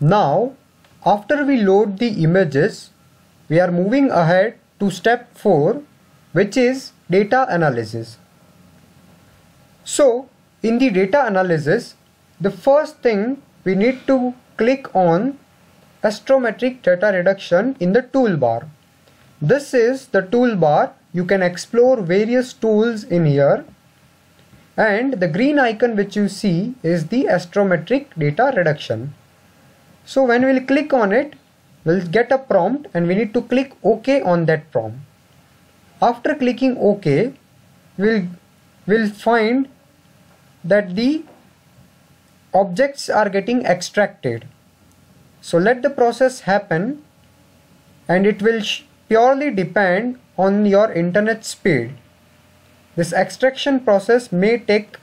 Now, after we load the images, we are moving ahead to step 4, which is data analysis. So, in the data analysis, the first thing we need to click on astrometric data reduction in the toolbar. This is the toolbar. You can explore various tools in here, and the green icon which you see is the astrometric data reduction. So when we'll click on it, we'll get a prompt and we need to click OK on that prompt. After clicking OK, we'll find that the objects are getting extracted. So let the process happen, and it will purely depend on your internet speed. This extraction process may take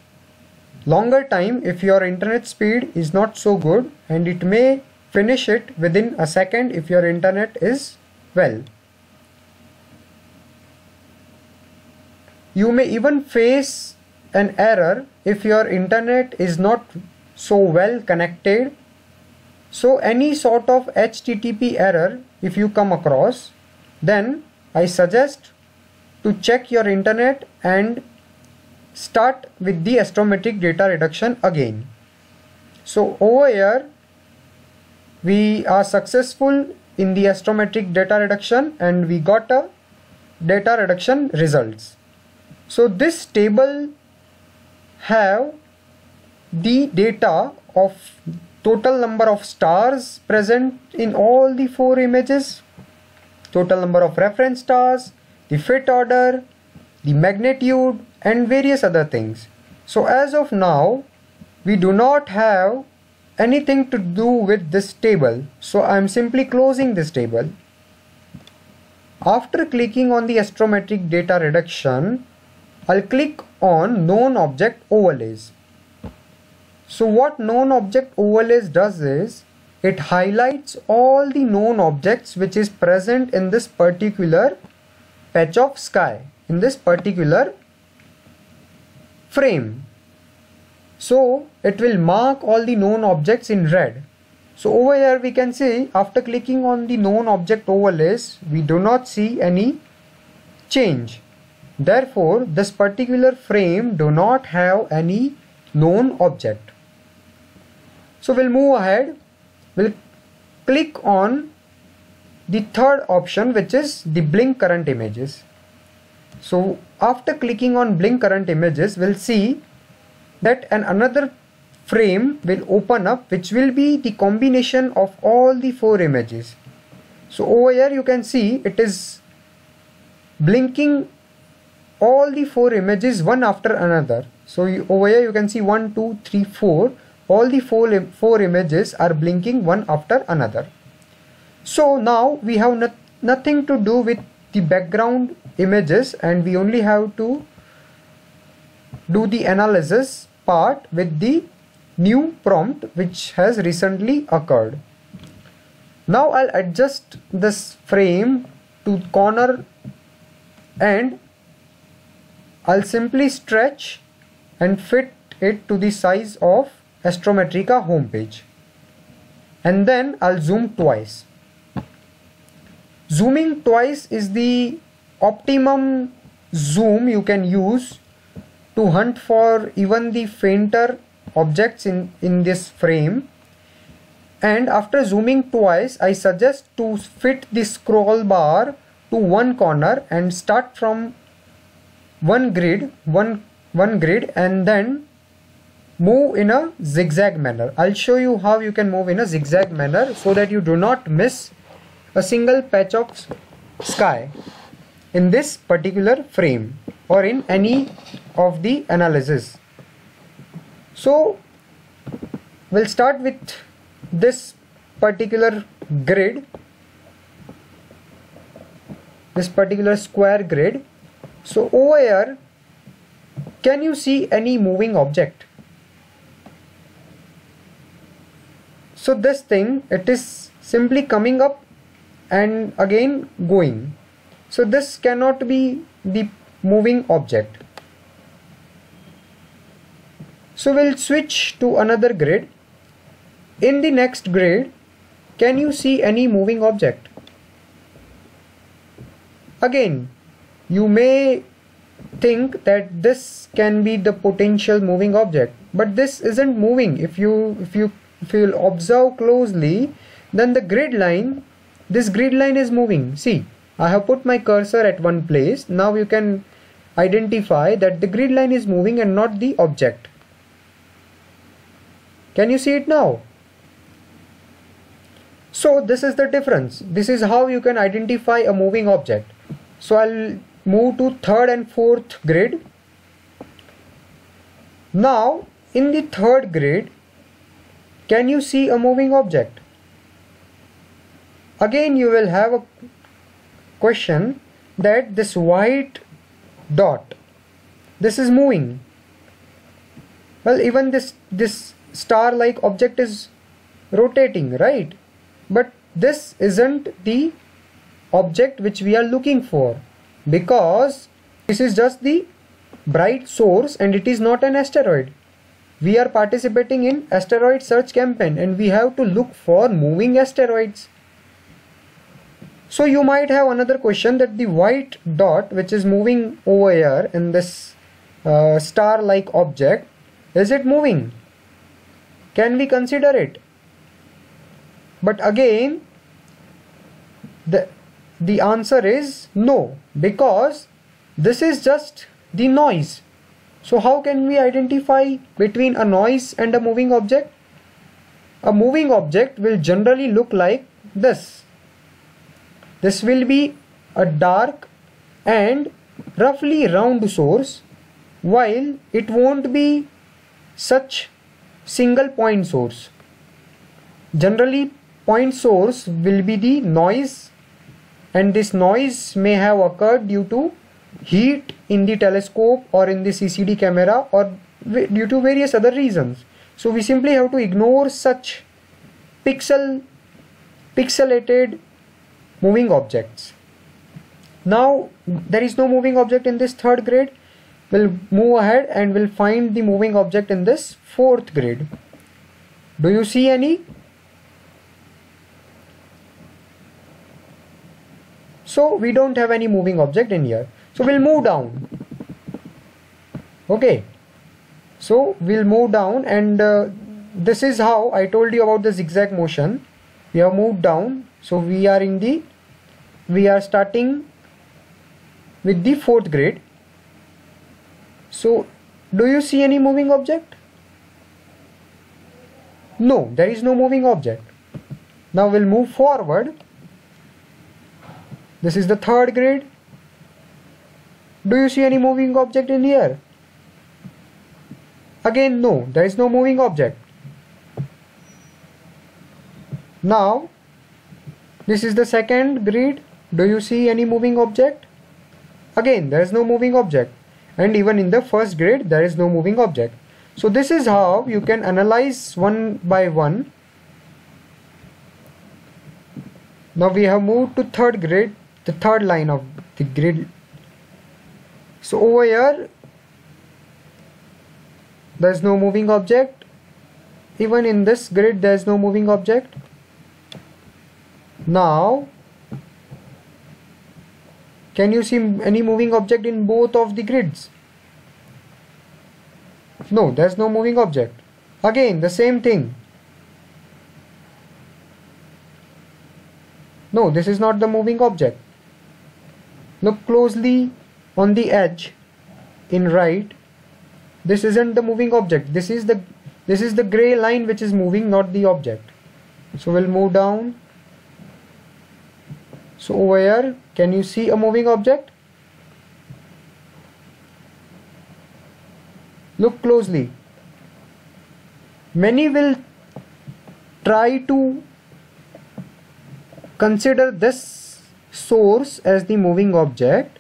longer time if your internet speed is not so good, and it may finish it within a second if your internet is well. You may even face an error if your internet is not so well connected. So any sort of HTTP error if you come across, then I suggest to check your internet and start with the astrometric data reduction again. So over here we are successful in the astrometric data reduction and we got a data reduction results. So this table have the data of total number of stars present in all the 4 images, total number of reference stars, the fit order, the magnitude, and various other things. So as of now, we do not have anything to do with this table. So I am simply closing this table. After clicking on the astrometric data reduction, I'll click on known object overlays. So what known object overlays does is, it highlights all the known objects which is present in this particular patch of sky, in this particular frame. So it will mark all the known objects in red. So over here we can see, after clicking on the known object overlays, we do not see any change. Therefore this particular frame do not have any known object. So we'll move ahead. We'll click on the third option, which is the blink current images. So after clicking on blink current images, we'll see that another frame will open up, which will be the combination of all the 4 images. So over here you can see it is blinking all the 4 images one after another. So over here you can see 1, 2, 3, 4. All the four images are blinking one after another. So now we have nothing to do with the background images, and we only have to do the analysis part with the new prompt which has recently occurred. Now I'll adjust this frame to corner and I'll simply stretch and fit it to the size of Astrometrica homepage, and then I'll zoom twice. Zooming twice is the optimum zoom you can use to hunt for even the fainter objects in this frame. And after zooming twice, I suggest to fit the scroll bar to one corner and start from one grid and then move in a zigzag manner. I'll show you how you can move in a zigzag manner so that you do not miss a single patch of sky in this particular frame or in any of the analysis. So we'll start with this particular grid, this particular square grid. So over here, can you see any moving object? So this thing, it is simply coming up and again going. So this cannot be the moving object. So we'll switch to another grid. In the next grid, Can you see any moving object? Again, you may think that this can be the potential moving object, but this isn't moving. If you'll observe closely, then the grid line, this grid line is moving. See, I have put my cursor at one place. Now you can identify that the grid line is moving and not the object. Can you see it now? So this is the difference. This is how you can identify a moving object. So I'll move to third and fourth grid. Now in the third grid, can you see a moving object? Again you will have a question that this white dot, this is moving. Well, even this star like object is rotating, right? But this isn't the object which we are looking for, because this is just the bright source and it is not an asteroid. We are participating in asteroid search campaign and we have to look for moving asteroids. So you might have another question that the white dot which is moving over here in this star like object, is it moving? Can we consider it? But again the answer is no, because this is just the noise. So how can we identify between a noise and a moving object? A moving object will generally look like this. This will be a dark and roughly round source, while it won't be such single point source. Generally point source will be the noise, and this noise may have occurred due to heat in the telescope or in the CCD camera or due to various other reasons. So we simply have to ignore such pixelated moving objects. Now there is no moving object in this third grid. We'll move ahead and we'll find the moving object in this fourth grid. Do you see any? So we don't have any moving object in here. So we'll move down. Okay. So we'll move down, and this is how I told you about the zigzag motion. We have moved down. So we are starting with the fourth grid. So do you see any moving object? No, there is no moving object. Now we'll move forward. This is the third grid. Do you see any moving object in here? Again, no, there is no moving object. Now this is the second grid. Do you see any moving object? Again, there is no moving object. And even in the first grid, there is no moving object. So this is how you can analyze one by one. Now we have moved to third grid, the third line of the grid. So over here, there is no moving object. Even in this grid, there is no moving object. Now, can you see any moving object in both of the grids? No, there is no moving object. Again, the same thing. No, this is not the moving object. Look closely on the edge in right. This isn't the moving object. This is the gray line which is moving, not the object. So we'll move down. So over here, can you see a moving object? Look closely. Many will try to consider this source as the moving object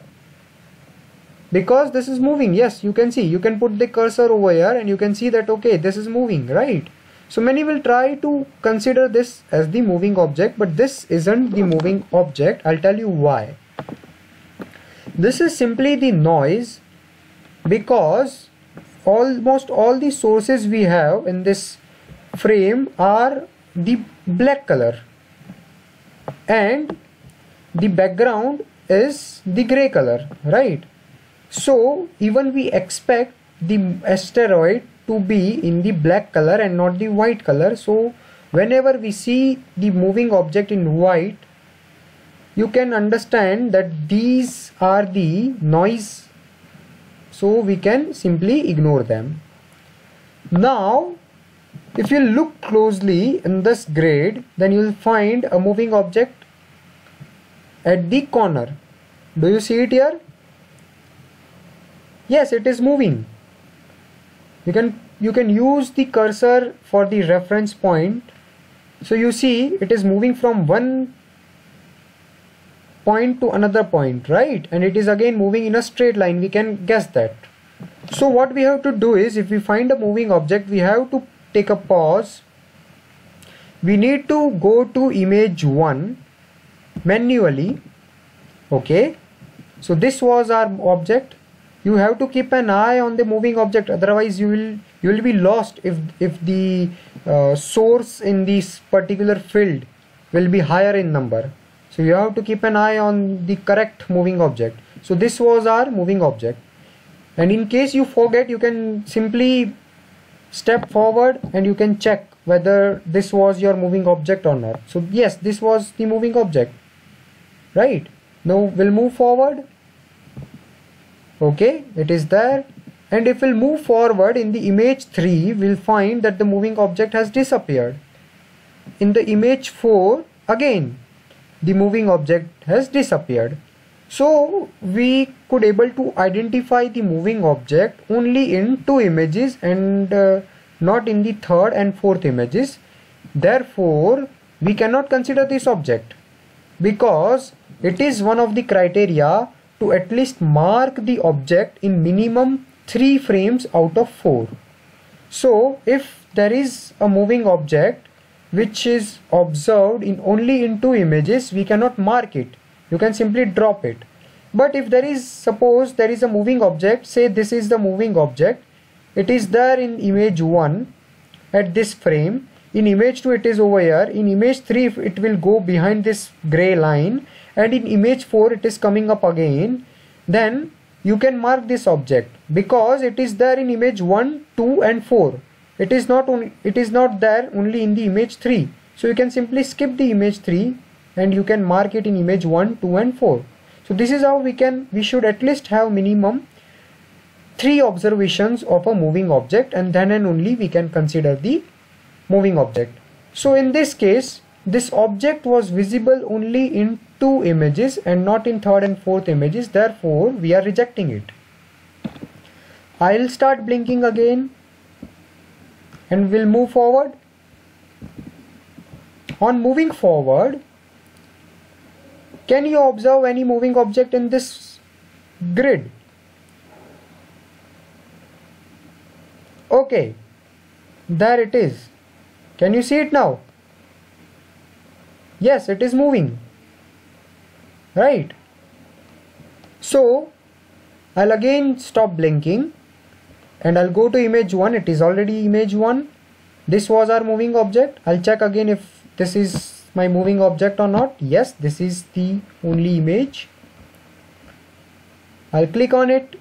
because this is moving. Yes, you can see, you can put the cursor over here and you can see that okay, this is moving, right? So many will try to consider this as the moving object, but this isn't the moving object. I'll tell you why. This is simply the noise, because almost all the sources we have in this frame are the black color. and the background is the gray color, right? So even we expect the asteroid to be in the black color and not the white color. So whenever we see the moving object in white, you can understand that these are the noise, so we can simply ignore them. Now if you look closely in this grid, then you will find a moving object at the corner. Do you see it here? Yes, it is moving. You can use the cursor for the reference point. So you see it is moving from one point to another point, right? And it is again moving in a straight line. We can guess that. So what we have to do is, if we find a moving object, we have to take a pause. We need to go to image 1 manually. Okay, so this was our object. You have to keep an eye on the moving object, otherwise you will be lost if the source in this particular field will be higher in number. So you have to keep an eye on the correct moving object. So this was our moving object, and in case you forget, you can simply step forward and you can check whether this was your moving object or not. So yes, this was the moving object, right? Now we'll move forward. Okay, it is there. And if we'll move forward in the image 3, we'll find that the moving object has disappeared. In the image 4, again the moving object has disappeared. So we could able to identify the moving object only in 2 images and not in the 3rd and 4th images. Therefore we cannot consider this object, because it is one of the criteria to at least mark the object in minimum 3 frames out of 4. So if there is a moving object which is observed in only in 2 images, we cannot mark it. You can simply drop it. But if there is, suppose there is a moving object, say this is the moving object, it is there in image 1 at this frame, in image 2 it is over here, in image 3 it will go behind this gray line, and in image 4 it is coming up again, then you can mark this object because it is there in image 1, 2 and 4. It is not there only in the image 3. So you can simply skip the image 3 and you can mark it in image 1, 2 and 4. So this is how we should at least have minimum 3 observations of a moving object, and then and only we can consider the moving object. So in this case, this object was visible only in 2 images and not in 3rd and 4th images. Therefore we are rejecting it. I'll start blinking again and we'll move forward. On moving forward, can you observe any moving object in this grid? Okay, there it is. Can you see it now? Yes, it is moving, right? So I'll again stop blinking and I'll go to image 1. It is already image 1. This was our moving object. I'll check again if this is my moving object or not. Yes, this is the only image. I'll click on it